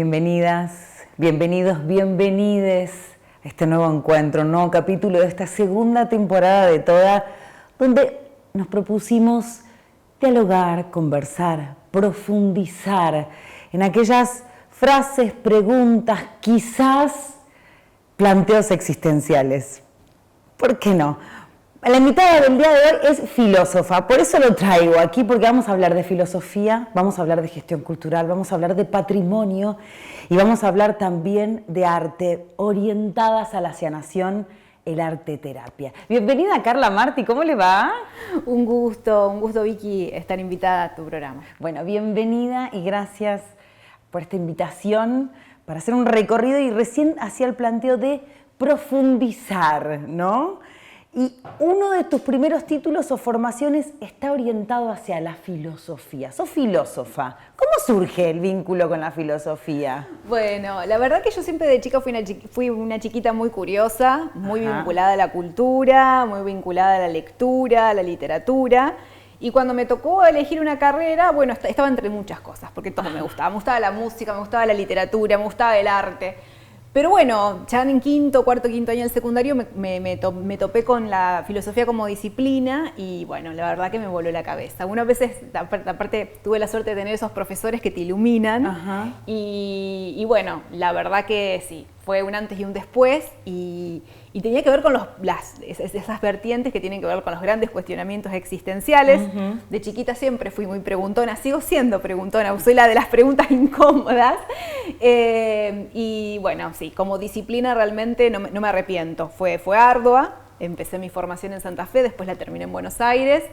Bienvenidas, bienvenidos, bienvenides a este nuevo encuentro, un nuevo capítulo de esta segunda temporada de Toda, donde nos propusimos dialogar, conversar, profundizar en aquellas frases, preguntas, quizás planteos existenciales. ¿Por qué no? La invitada del día de hoy es filósofa, por eso lo traigo aquí, porque vamos a hablar de filosofía, vamos a hablar de gestión cultural, vamos a hablar de patrimonio y vamos a hablar también de arte, orientadas a la sanación, el arte terapia. Bienvenida Carla Marti, ¿cómo le va? Un gusto Vicky estar invitada a tu programa. Bueno, bienvenida y gracias por esta invitación para hacer un recorrido y recién hacía el planteo de profundizar, ¿no? Y uno de tus primeros títulos o formaciones está orientado hacia la filosofía. Sos filósofa. ¿Cómo surge el vínculo con la filosofía? Bueno, la verdad que yo siempre de chica fui una chiquita muy curiosa, muy vinculada a la cultura, muy vinculada a la lectura, a la literatura. Y cuando me tocó elegir una carrera, bueno, estaba entre muchas cosas, porque todo me gustaba. Me gustaba la música, me gustaba la literatura, me gustaba el arte. Pero bueno, ya en cuarto, quinto año del secundario me topé con la filosofía como disciplina y bueno, la verdad que me voló la cabeza. Algunas veces, aparte, tuve la suerte de tener esos profesores que te iluminan y bueno, la verdad que sí, fue un antes y un después y tenía que ver con esas vertientes que tienen que ver con los grandes cuestionamientos existenciales. De chiquita siempre fui muy preguntona, sigo siendo preguntona, soy la de las preguntas incómodas. Y bueno, sí, como disciplina realmente no me arrepiento. Fue ardua, empecé mi formación en Santa Fe, después la terminé en Buenos Aires.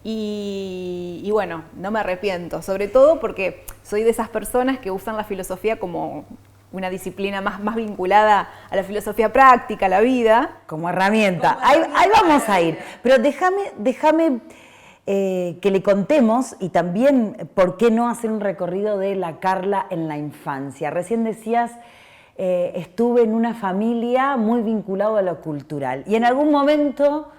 Y bueno, no me arrepiento, sobre todo porque soy de esas personas que usan la filosofía como una disciplina más vinculada a la filosofía práctica, a la vida. Como herramienta. Ahí vamos a ir. Pero déjame que le contemos y también por qué no hacer un recorrido de la Carla en la infancia. Recién decías, estuve en una familia muy vinculada a lo cultural. Y en algún momento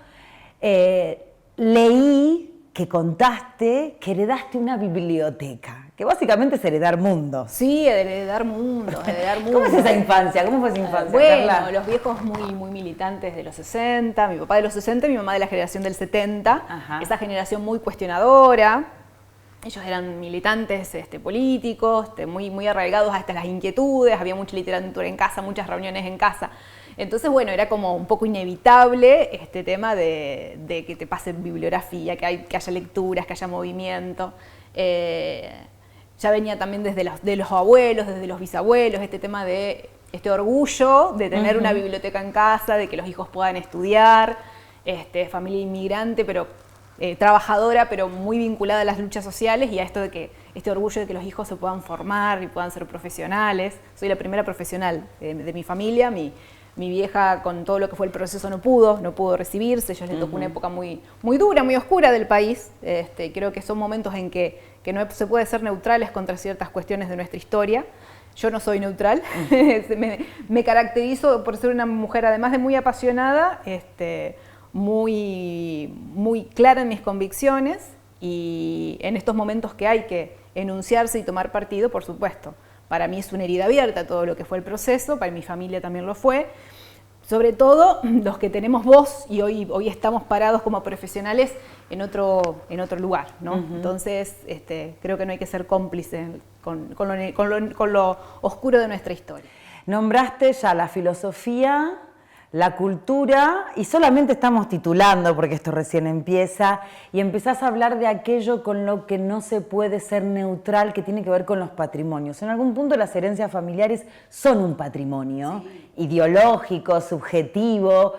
leí que contaste que heredaste una biblioteca, que básicamente es heredar mundos. Sí, heredar mundos. ¿Cómo es esa infancia? ¿Cómo fue esa infancia, bueno, Carla? Los viejos muy militantes de los 60, mi papá de los 60 y mi mamá de la generación del 70, esa generación muy cuestionadora. Ellos eran militantes políticos, muy arraigados a las inquietudes, había mucha literatura en casa, muchas reuniones en casa. Entonces, bueno, era como un poco inevitable este tema de que te pasen bibliografía, que haya lecturas, que haya movimiento. Ya venía también desde los abuelos, desde los bisabuelos, este tema de este orgullo de tener una biblioteca en casa, de que los hijos puedan estudiar, familia inmigrante, pero trabajadora, pero muy vinculada a las luchas sociales y a esto de que este orgullo de que los hijos se puedan formar y puedan ser profesionales. Soy la primera profesional de mi familia. Mi vieja, con todo lo que fue el proceso, no pudo recibirse. Ellos les tocó una época muy dura, muy oscura del país. Creo que son momentos en que no se puede ser neutrales contra ciertas cuestiones de nuestra historia. Yo no soy neutral. Me caracterizo por ser una mujer, además de muy apasionada, muy clara en mis convicciones y en estos momentos que hay que enunciarse y tomar partido, por supuesto. Para mí es una herida abierta todo lo que fue el proceso, para mi familia también lo fue. Sobre todo los que tenemos voz y hoy estamos parados como profesionales en otro lugar, ¿no? Entonces, creo que no hay que ser cómplices con lo oscuro de nuestra historia. Nombraste ya la filosofía, la cultura, y solamente estamos titulando porque esto recién empieza, y empezás a hablar de aquello con lo que no se puede ser neutral, que tiene que ver con los patrimonios. En algún punto las herencias familiares son un patrimonio ideológico, subjetivo.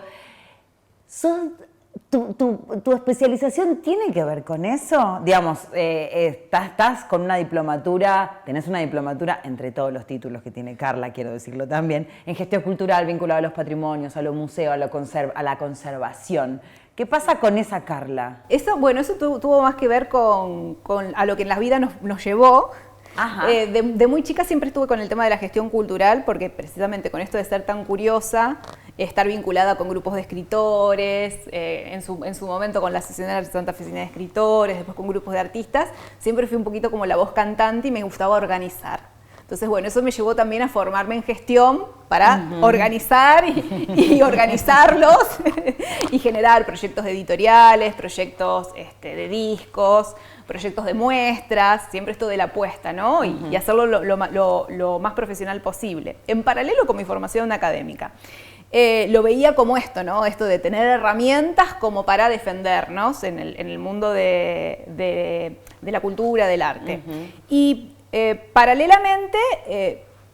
¿Tu especialización tiene que ver con eso? Digamos, estás con una diplomatura, tenés una diplomatura entre todos los títulos que tiene Carla, quiero decirlo también, en gestión cultural vinculada a los patrimonios, a los museos, a la conservación. ¿Qué pasa con esa Carla? Eso tuvo más que ver con a lo que en la vida nos llevó. De muy chica siempre estuve con el tema de la gestión cultural, porque precisamente con esto de ser tan curiosa, estar vinculada con grupos de escritores, en su momento con la Asociación Santafesina de Escritores, después con grupos de artistas, siempre fui un poquito como la voz cantante y me gustaba organizar. Entonces, bueno, eso me llevó también a formarme en gestión para organizar y organizarlos y generar proyectos editoriales, proyectos de discos, proyectos de muestras, siempre esto de la apuesta, ¿no? Y hacerlo lo más profesional posible, en paralelo con mi formación académica. Lo veía como esto, ¿no? Esto de tener herramientas como para defendernos en el mundo de la cultura, del arte. Y paralelamente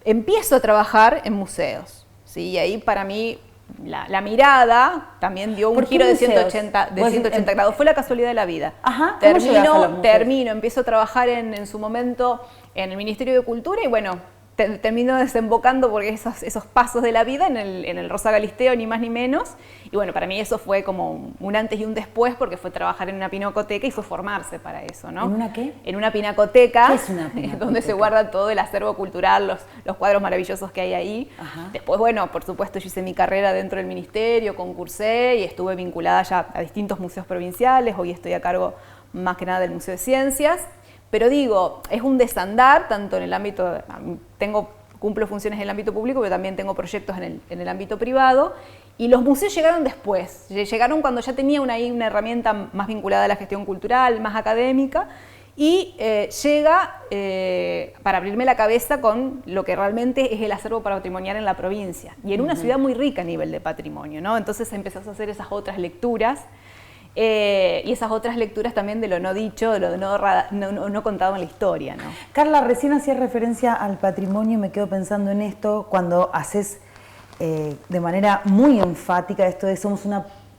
empiezo a trabajar en museos, ¿sí? Y ahí para mí la mirada también dio un giro de 180 grados. Fue la casualidad de la vida. Ajá, Empiezo a trabajar en su momento en el Ministerio de Cultura y bueno, termino desembocando porque esos pasos de la vida en el Rosa Galisteo, ni más ni menos. Y bueno, para mí eso fue como un antes y un después porque fue trabajar en una pinacoteca y fue formarse para eso, ¿no? ¿En una qué? En una pinacoteca. ¿Qué es una pinacoteca? Donde se guarda todo el acervo cultural, los cuadros maravillosos que hay ahí. Ajá. Después, bueno, por supuesto, yo hice mi carrera dentro del ministerio, concursé y estuve vinculada ya a distintos museos provinciales. Hoy estoy a cargo más que nada del Museo de Ciencias. Pero digo, es un desandar, tanto en el ámbito, cumplo funciones en el ámbito público, pero también tengo proyectos en el ámbito privado. Y los museos llegaron después, llegaron cuando ya tenía una herramienta más vinculada a la gestión cultural, más académica, y llega para abrirme la cabeza con lo que realmente es el acervo patrimonial en la provincia. Y en una ciudad muy rica a nivel de patrimonio, ¿no? Entonces empezás a hacer esas otras lecturas. Y esas otras lecturas también de lo no dicho, de lo no contado en la historia, ¿no? Carla, recién hacías referencia al patrimonio y me quedo pensando en esto cuando haces de manera muy enfática esto de somos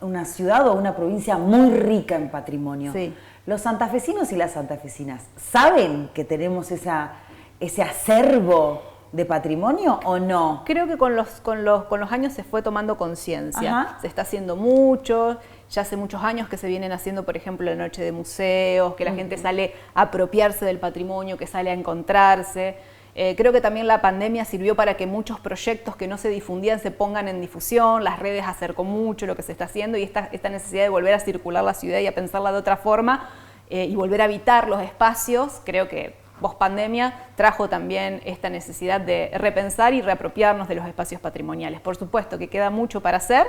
una ciudad o una provincia muy rica en patrimonio. Sí. ¿Los santafesinos y las santafesinas saben que tenemos ese acervo de patrimonio o no? Creo que con los años se fue tomando conciencia. Se está haciendo mucho. Ya hace muchos años que se vienen haciendo, por ejemplo, la noche de museos, que la gente sale a apropiarse del patrimonio, que sale a encontrarse. Creo que también la pandemia sirvió para que muchos proyectos que no se difundían se pongan en difusión, las redes acercó mucho lo que se está haciendo y esta necesidad de volver a circular la ciudad y a pensarla de otra forma y volver a habitar los espacios, creo que post-pandemia trajo también esta necesidad de repensar y reapropiarnos de los espacios patrimoniales. Por supuesto que queda mucho para hacer,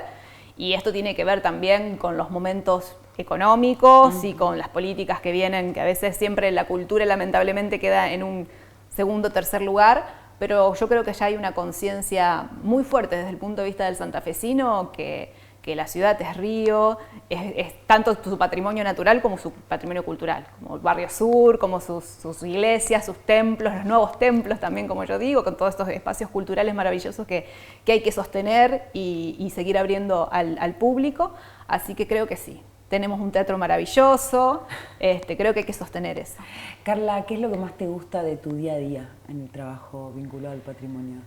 y esto tiene que ver también con los momentos económicos y con las políticas que vienen, que a veces siempre la cultura lamentablemente queda en un segundo o tercer lugar, pero yo creo que ya hay una conciencia muy fuerte desde el punto de vista del santafesino que la ciudad es río, es tanto su patrimonio natural como su patrimonio cultural, como el barrio sur, como sus iglesias, sus templos, los nuevos templos también, como yo digo, con todos estos espacios culturales maravillosos que hay que sostener y seguir abriendo al público. Así que creo que sí, tenemos un teatro maravilloso, creo que hay que sostener eso. Carla, ¿qué es lo que más te gusta de tu día a día en el trabajo vinculado al patrimonio?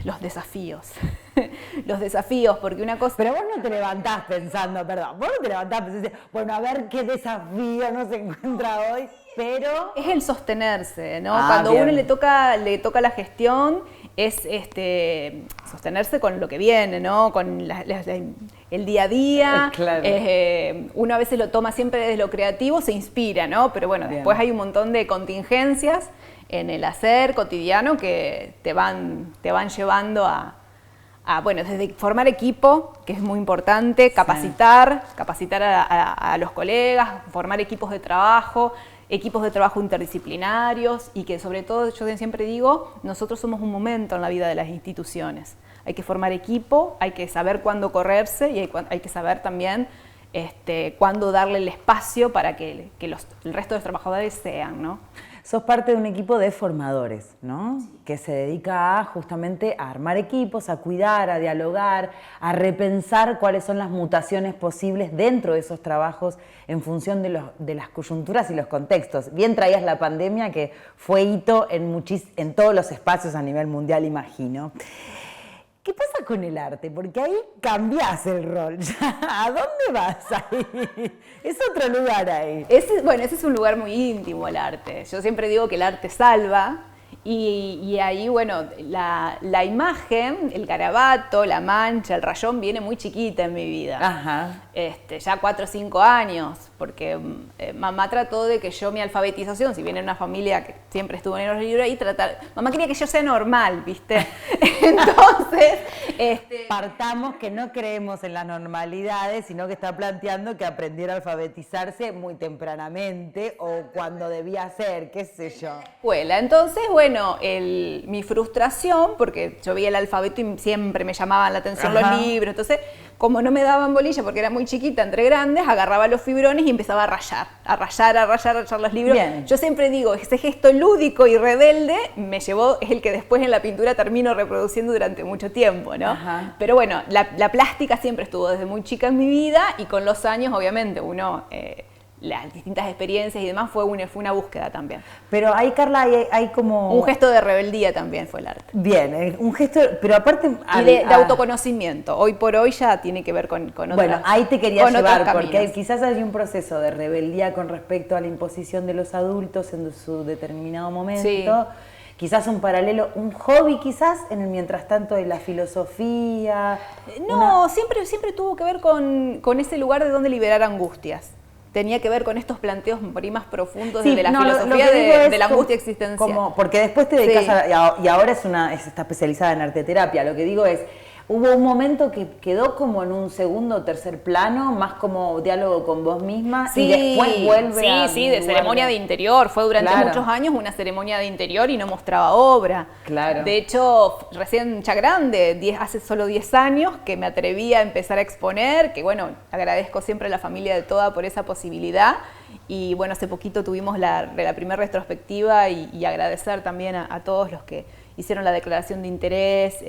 Los desafíos. Los desafíos, porque una cosa... Pero vos no te levantás pensando, vos no te levantás pensando, bueno, a ver qué desafío nos encuentra hoy, pero... Es el sostenerse, ¿no? Cuando a uno le toca la gestión, es sostenerse con lo que viene, ¿no? Con el día a día. Claro. Uno a veces lo toma siempre desde lo creativo, se inspira, ¿no? Pero bueno, después hay un montón de contingencias en el hacer cotidiano que te van llevando a bueno, desde formar equipo, que es muy importante, capacitar a los colegas, formar equipos de trabajo interdisciplinarios y que sobre todo, yo siempre digo, nosotros somos un momento en la vida de las instituciones. Hay que formar equipo, hay que saber cuándo correrse y hay que saber también cuándo darle el espacio para que el resto de los trabajadores sean, ¿no? Sos parte de un equipo de formadores, ¿no? Sí. Que se dedica justamente a armar equipos, a cuidar, a dialogar, a repensar cuáles son las mutaciones posibles dentro de esos trabajos en función de las coyunturas y los contextos. Bien traías la pandemia, que fue hito en todos los espacios a nivel mundial, imagino. ¿Qué pasa con el arte? Porque ahí cambiás el rol. ¿A dónde vas ahí? Es otro lugar ahí. Ese es un lugar muy íntimo, el arte. Yo siempre digo que el arte salva y ahí, bueno, la imagen, el garabato, la mancha, el rayón viene muy chiquita en mi vida. Ajá. Ya 4 o 5 años, porque mamá trató de que yo, mi alfabetización, si bien en una familia que siempre estuvo en los libros, y mamá quería que yo sea normal, ¿viste? Entonces, partamos que no creemos en las normalidades, sino que está planteando que aprendiera a alfabetizarse muy tempranamente o cuando debía ser, qué sé yo. Escuela. Entonces, bueno, mi frustración, porque yo veía el alfabeto y siempre me llamaban la atención los libros, entonces, como no me daban bolilla porque era muy chiquita entre grandes, agarraba los fibrones y empezaba a rayar los libros. Bien. Yo siempre digo, ese gesto lúdico y rebelde es el que después en la pintura termino reproduciendo durante mucho tiempo, ¿no? Ajá. Pero bueno, la plástica siempre estuvo desde muy chica en mi vida y con los años, obviamente, uno... las distintas experiencias y demás fue una búsqueda también. Pero ahí, Carla, hay como... Un gesto de rebeldía también fue el arte. Bien, un gesto, pero aparte... Y de autoconocimiento. Hoy por hoy ya tiene que ver con otras. Bueno, ahí te quería llevar, porque caminos. quizás hay un proceso de rebeldía con respecto a la imposición de los adultos en su determinado momento. Sí. Quizás un paralelo, un hobby quizás, en el mientras tanto de la filosofía. No, siempre tuvo que ver con ese lugar de donde liberar angustias. Tenía que ver con estos planteos por ahí más profundos de la filosofía de la angustia existencial. Porque después te dedicas y ahora está especializada en arteterapia. Lo que digo es, hubo un momento que quedó como en un segundo o tercer plano, más como diálogo con vos misma, y después vuelve a... Sí, de ceremonia de interior. Fue durante muchos años una ceremonia de interior y no mostraba obra. Claro. De hecho, recién ya grande, hace solo 10 años que me atreví a empezar a exponer, que bueno, agradezco siempre a la familia de Toda por esa posibilidad. Y bueno, hace poquito tuvimos la primera retrospectiva y agradecer también a todos los que hicieron la declaración de interés.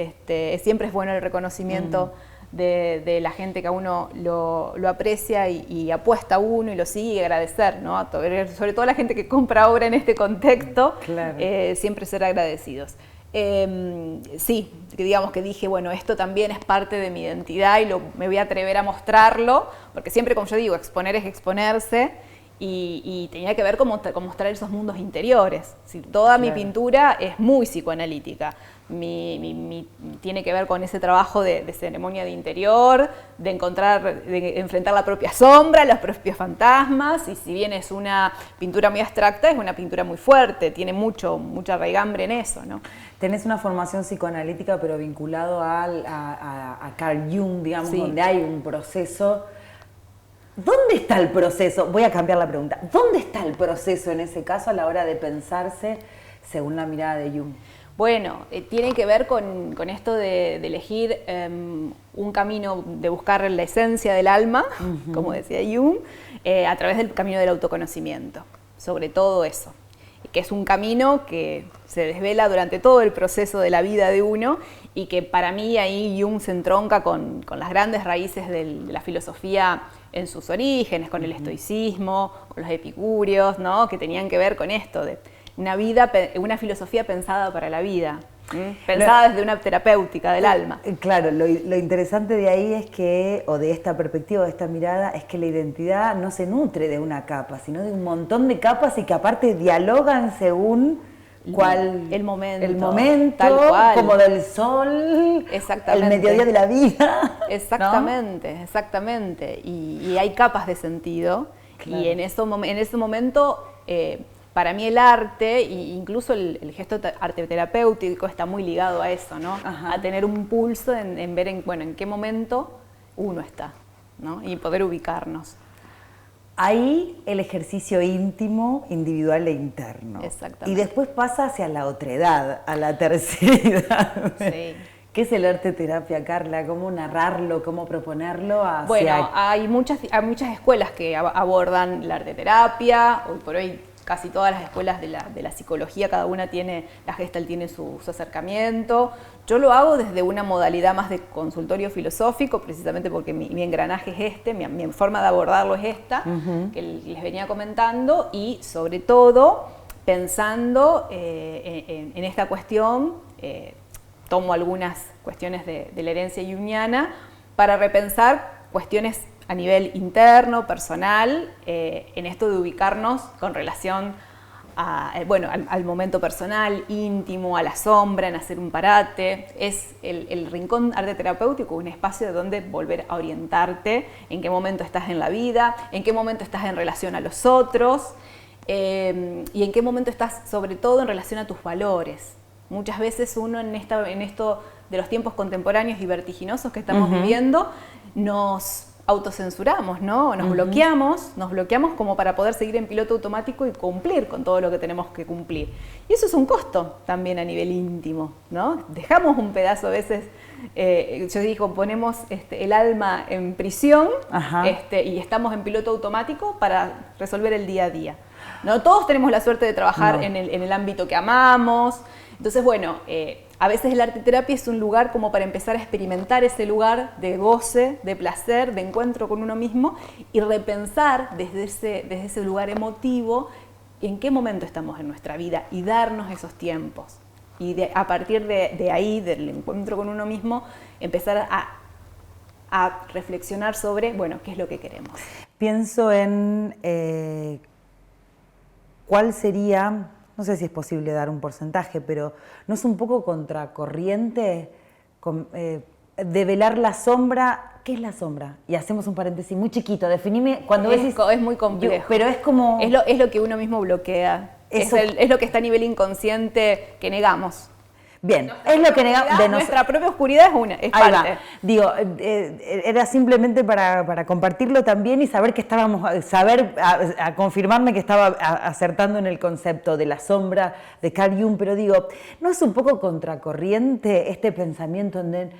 Siempre es bueno el reconocimiento de la gente que a uno lo aprecia y apuesta a uno y lo sigue, y agradecer, ¿no? Sobre todo a la gente que compra obra en este contexto, claro. Siempre ser agradecidos. Sí, digamos que dije, bueno, esto también es parte de mi identidad y me voy a atrever a mostrarlo, porque siempre, como yo digo, exponer es exponerse. Y tenía que ver con mostrar esos mundos interiores. Toda mi pintura es muy psicoanalítica. Tiene que ver con ese trabajo de ceremonia de interior, de enfrentar la propia sombra, los propios fantasmas, y si bien es una pintura muy abstracta, es una pintura muy fuerte, tiene mucha raigambre en eso, ¿no? Tenés una formación psicoanalítica, pero vinculado a Carl Jung, digamos, Sí. donde hay un proceso. ¿Dónde está el proceso? Voy a cambiar la pregunta. ¿Dónde está el proceso en ese caso a la hora de pensarse según la mirada de Jung? Bueno, tiene que ver con esto de elegir un camino, de buscar la esencia del alma, como decía Jung, a través del camino del autoconocimiento, sobre todo eso, que es un camino que se desvela durante todo el proceso de la vida de uno y que para mí ahí Jung se entronca con las grandes raíces de la filosofía en sus orígenes, con el estoicismo, con los epicúreos, ¿no? Que tenían que ver con esto, de una filosofía pensada para la vida, pensada desde una terapéutica del alma. Claro, lo interesante de ahí es que, o de esta perspectiva, de esta mirada, es que la identidad no se nutre de una capa, sino de un montón de capas y que aparte dialogan según el momento, tal cual, como del sol, el mediodía de la vida. Exactamente, ¿no? Exactamente. Y hay capas de sentido. Claro. Y en ese momento, para mí el arte, e incluso el gesto arte terapéutico, está muy ligado a eso, ¿no? Ajá. A tener un pulso en ver en qué momento uno está, ¿no? Y poder ubicarnos. Ahí el ejercicio íntimo, individual e interno. Exactamente. Y después pasa hacia la otredad, a la terceridad. Sí. ¿Qué es el arte terapia, Carla? ¿Cómo narrarlo? ¿Cómo proponerlo? Bueno, hay muchas escuelas que abordan la arte terapia. Hoy por hoy casi todas las escuelas de la psicología, cada una tiene, la Gestalt tiene su acercamiento. Yo lo hago desde una modalidad más de consultorio filosófico, precisamente porque mi engranaje es mi forma de abordarlo es esta, que les venía comentando, y sobre todo pensando en esta cuestión, tomo algunas cuestiones de la herencia junguiana para repensar cuestiones a nivel interno, personal, en esto de ubicarnos con relación bueno, al momento personal, íntimo, a la sombra, en hacer un parate. Es el rincón arte terapéutico, un espacio donde volver a orientarte en qué momento estás en la vida, en qué momento estás en relación a los otros y en qué momento estás sobre todo en relación a tus valores. Muchas veces uno en esto de los tiempos contemporáneos y vertiginosos que estamos viviendo, nos autocensuramos, ¿no? Nos bloqueamos como para poder seguir en piloto automático y cumplir con todo lo que tenemos que cumplir. Y eso es un costo también a nivel íntimo, ¿no? Dejamos un pedazo a veces, yo digo, ponemos el alma en prisión y estamos en piloto automático para resolver el día a día. No todos tenemos la suerte de trabajar en el ámbito que amamos. Entonces, bueno, a veces el arte terapia es un lugar como para empezar a experimentar ese lugar de goce, de placer, de encuentro con uno mismo y repensar desde ese lugar emotivo en qué momento estamos en nuestra vida y darnos esos tiempos. Y a partir de ahí, del encuentro con uno mismo, empezar a reflexionar sobre, bueno, qué es lo que queremos. Pienso en cuál sería... No sé si es posible dar un porcentaje, pero ¿no es un poco contracorriente develar la sombra? ¿Qué es la sombra? Y hacemos un paréntesis muy chiquito. Definime cuando decís... Es muy complejo. Pero es como... Es lo que uno mismo bloquea. Es lo que está a nivel inconsciente que negamos. Bien, es lo que negamos de nuestra propia oscuridad es parte. Va. Digo, era simplemente para compartirlo también y saber que estábamos, a confirmarme que estaba acertando en el concepto de la sombra de Carl Jung, pero digo, ¿no es un poco contracorriente este pensamiento en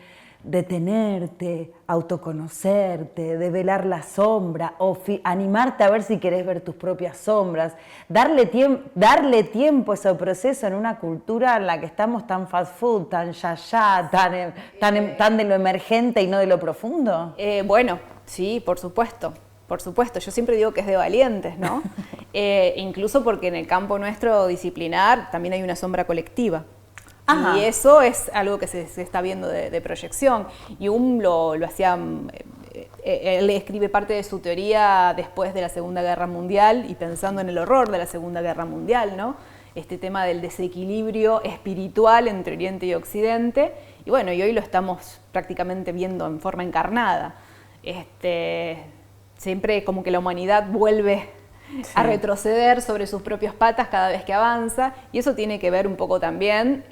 detenerte, autoconocerte, develar la sombra, o animarte a ver si querés ver tus propias sombras, darle tiempo a ese proceso en una cultura en la que estamos tan fast food, tan tan de lo emergente y no de lo profundo? Bueno, sí, por supuesto. Por supuesto, yo siempre digo que es de valientes, ¿no? Incluso porque en el campo nuestro disciplinar también hay una sombra colectiva. Ajá. Y eso es algo que se está viendo de proyección. Jung lo hacía, él escribe parte de su teoría después de la Segunda Guerra Mundial y pensando en el horror de la Segunda Guerra Mundial, ¿no? Este tema del desequilibrio espiritual entre Oriente y Occidente. Y bueno, y hoy lo estamos prácticamente viendo en forma encarnada. Siempre como que la humanidad vuelve a retroceder sobre sus propias patas cada vez que avanza, y eso tiene que ver un poco también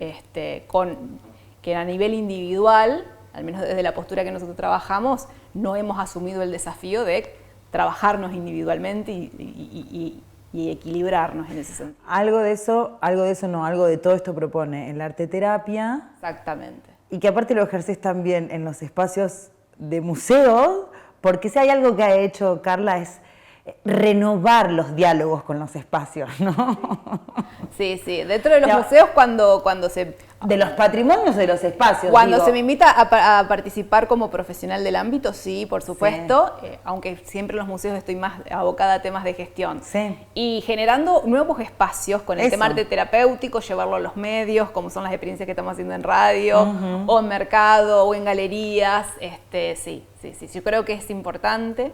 con que a nivel individual, al menos desde la postura que nosotros trabajamos, no hemos asumido el desafío de trabajarnos individualmente y equilibrarnos en ese sentido. Algo de todo esto propone el arte terapia. Exactamente. Y que aparte lo ejerces también en los espacios de museo, porque si hay algo que ha hecho Carla es renovar los diálogos con los espacios, ¿no? Sí, dentro de los museos cuando se... De los patrimonios de los espacios. Cuando se me invita a participar como profesional del ámbito, sí, por supuesto, aunque siempre en los museos estoy más abocada a temas de gestión. Sí. Y generando nuevos espacios con el tema arte terapéutico, llevarlo a los medios, como son las experiencias que estamos haciendo en radio, o en mercado, o en galerías, sí, yo creo que es importante.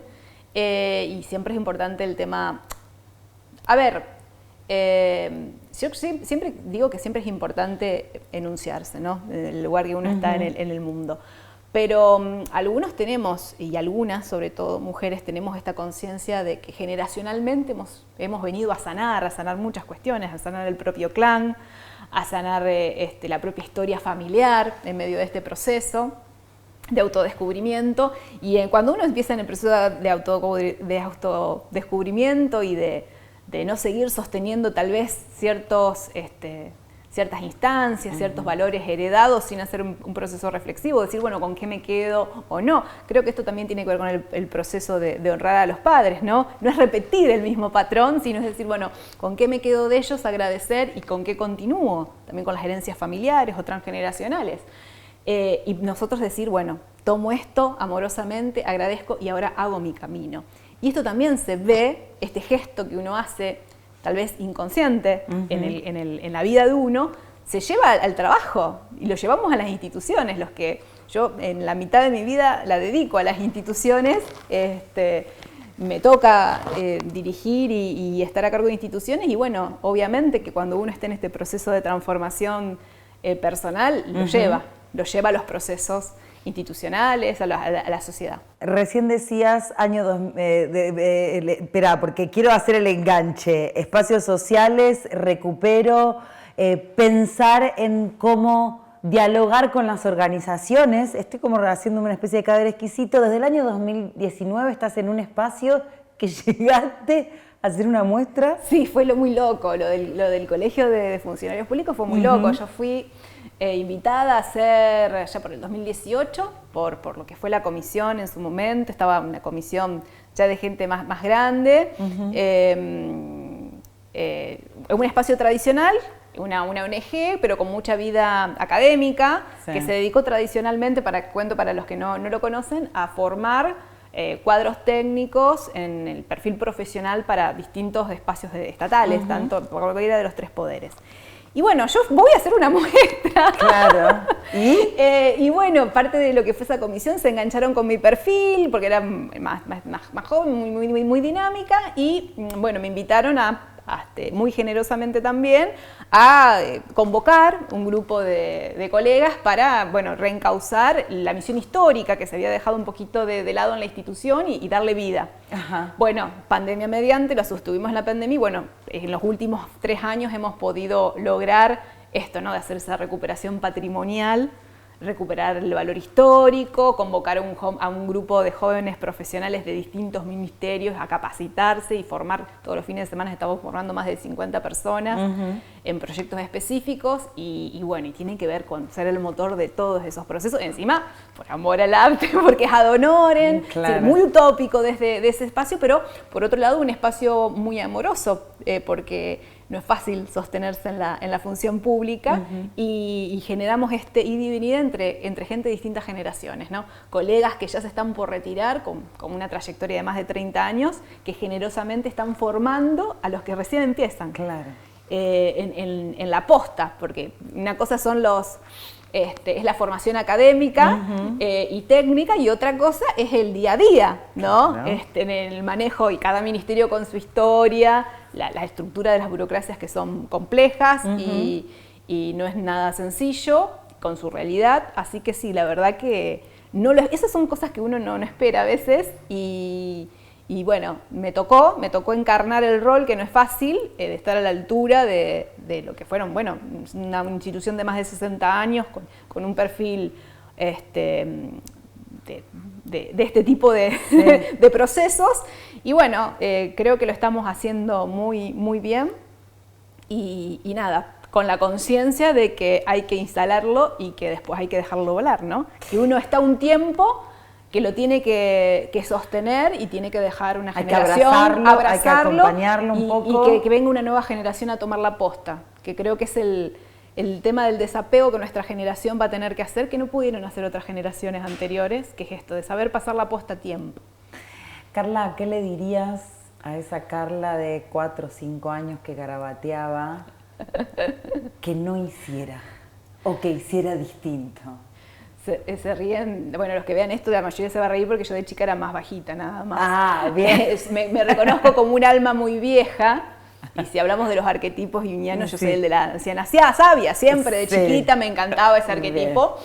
Y siempre es importante el tema... A ver, yo siempre digo que siempre es importante enunciarse, ¿no? En el lugar que uno está en el mundo. Pero algunos tenemos, y algunas, sobre todo mujeres, tenemos esta conciencia de que generacionalmente hemos venido a sanar muchas cuestiones, a sanar el propio clan, a sanar la propia historia familiar en medio de este proceso de autodescubrimiento, y cuando uno empieza en el proceso de autodescubrimiento y de no seguir sosteniendo tal vez ciertas instancias, ciertos valores heredados sin hacer un proceso reflexivo, decir, bueno, ¿con qué me quedo o no? Creo que esto también tiene que ver con el proceso de honrar a los padres, ¿no? No es repetir el mismo patrón, sino es decir, bueno, ¿con qué me quedo de ellos? Agradecer, y ¿con qué continúo? También con las herencias familiares o transgeneracionales. Y nosotros decir, bueno, tomo esto amorosamente, agradezco y ahora hago mi camino. Y esto también se ve, este gesto que uno hace, tal vez inconsciente, en la vida de uno, se lleva al trabajo y lo llevamos a las instituciones. Yo en la mitad de mi vida la dedico a las instituciones, me toca dirigir y estar a cargo de instituciones y bueno, obviamente que cuando uno está en este proceso de transformación personal, lo lleva a los procesos institucionales, a la sociedad. Recién decías espera, porque quiero hacer el enganche, espacios sociales, recupero, pensar en cómo dialogar con las organizaciones. Estoy como haciéndome una especie de cadáver exquisito. Desde el año 2019 estás en un espacio que llegaste a hacer una muestra. Sí, fue muy loco. Lo del Colegio de Funcionarios Públicos fue muy loco. Yo fui invitada a hacer, ya por el 2018, por lo que fue la comisión en su momento. Estaba una comisión ya de gente más grande. Un espacio tradicional, una ONG, pero con mucha vida académica, que se dedicó tradicionalmente, cuento para los que no lo conocen, a formar cuadros técnicos en el perfil profesional para distintos espacios estatales, tanto por cualquiera de los tres poderes. Y bueno, yo voy a hacer una muestra. Claro. Y bueno, parte de lo que fue esa comisión se engancharon con mi perfil, porque era más joven, muy dinámica, y bueno, me invitaron muy generosamente también, a convocar un grupo de colegas para, bueno, reencauzar la misión histórica que se había dejado un poquito de lado en la institución y darle vida. Bueno, pandemia mediante, lo sostuvimos en la pandemia y bueno, en los últimos 3 años hemos podido lograr esto, ¿no? De hacer esa recuperación patrimonial, recuperar el valor histórico, convocar a un grupo de jóvenes profesionales de distintos ministerios a capacitarse y formar. Todos los fines de semana estamos formando más de 50 personas en proyectos específicos y bueno, y tiene que ver con ser el motor de todos esos procesos. Encima, por amor al arte, porque es ad honorem, claro. Muy utópico desde ese espacio, pero por otro lado un espacio muy amoroso, porque no es fácil sostenerse en la función pública y generamos ida y venida entre gente de distintas generaciones, ¿no? Colegas que ya se están por retirar con una trayectoria de más de 30 años que generosamente están formando a los que recién empiezan. Claro. En la posta, porque una cosa son es la formación académica y técnica y otra cosa es el día a día, ¿no? Claro. En el manejo y cada ministerio con su historia, la estructura de las burocracias que son complejas y no es nada sencillo con su realidad, así que sí, la verdad que esas son cosas que uno no espera a veces y bueno, me tocó encarnar el rol que no es fácil, de estar a la altura de lo que fueron, bueno, una institución de más de 60 años con un perfil de este tipo de procesos y bueno, creo que lo estamos haciendo muy bien y nada, con la conciencia de que hay que instalarlo y que después hay que dejarlo volar, ¿no? Que uno está un tiempo que lo tiene que sostener y tiene que dejar una generación, abrazarlo, hay que acompañarlo un poco. Y que venga una nueva generación a tomar la posta, que creo que es el tema del desapego que nuestra generación va a tener que hacer, que no pudieron hacer otras generaciones anteriores, que es esto de saber pasar la posta a tiempo. Carla, ¿qué le dirías a esa Carla de 4 o 5 años que garabateaba que no hiciera o que hiciera distinto? Se ríen, bueno, los que vean esto, la mayoría se va a reír porque yo de chica era más bajita, nada más. Ah, bien. Me reconozco como un alma muy vieja, y si hablamos de los arquetipos junguianos, yo soy el de la anciana sabia, siempre de chiquita me encantaba ese arquetipo.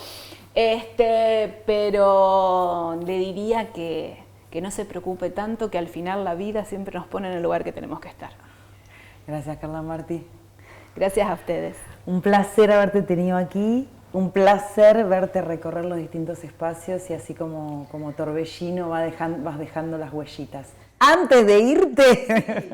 Pero le diría que no se preocupe tanto, que al final la vida siempre nos pone en el lugar que tenemos que estar. Gracias, Carla Martí. Gracias a ustedes. Un placer haberte tenido aquí. Un placer verte recorrer los distintos espacios y así como torbellino vas dejando las huellitas. Antes de irte,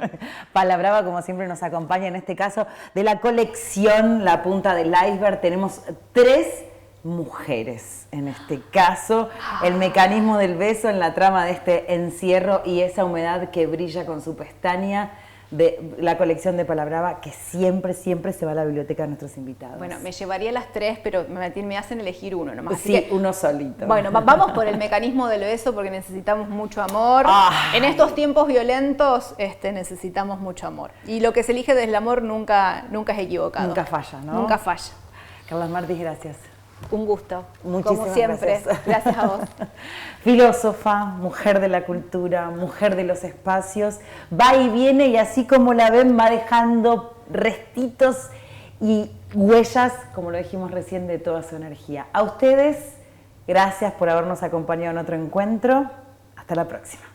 Palabrava como siempre nos acompaña en este caso de la colección La Punta del Iceberg. Tenemos 3 mujeres en este caso. El mecanismo del beso en la trama de este encierro y esa humedad que brilla con su pestaña. De la colección de Palabrava, que siempre se va a la biblioteca de nuestros invitados. Bueno, me llevaría las 3, pero me hacen elegir uno nomás. Sí, así que, uno solito. Bueno, vamos por el mecanismo del beso porque necesitamos mucho amor. En estos tiempos violentos necesitamos mucho amor. Y lo que se elige desde el amor nunca es equivocado. Nunca falla, ¿no? Nunca falla. Carla Martí, gracias. Un gusto, Muchísimas como siempre. Gracias a vos. Filósofa, mujer de la cultura, mujer de los espacios, va y viene y así como la ven va dejando restitos y huellas, como lo dijimos recién, de toda su energía. A ustedes, gracias por habernos acompañado en otro encuentro. Hasta la próxima.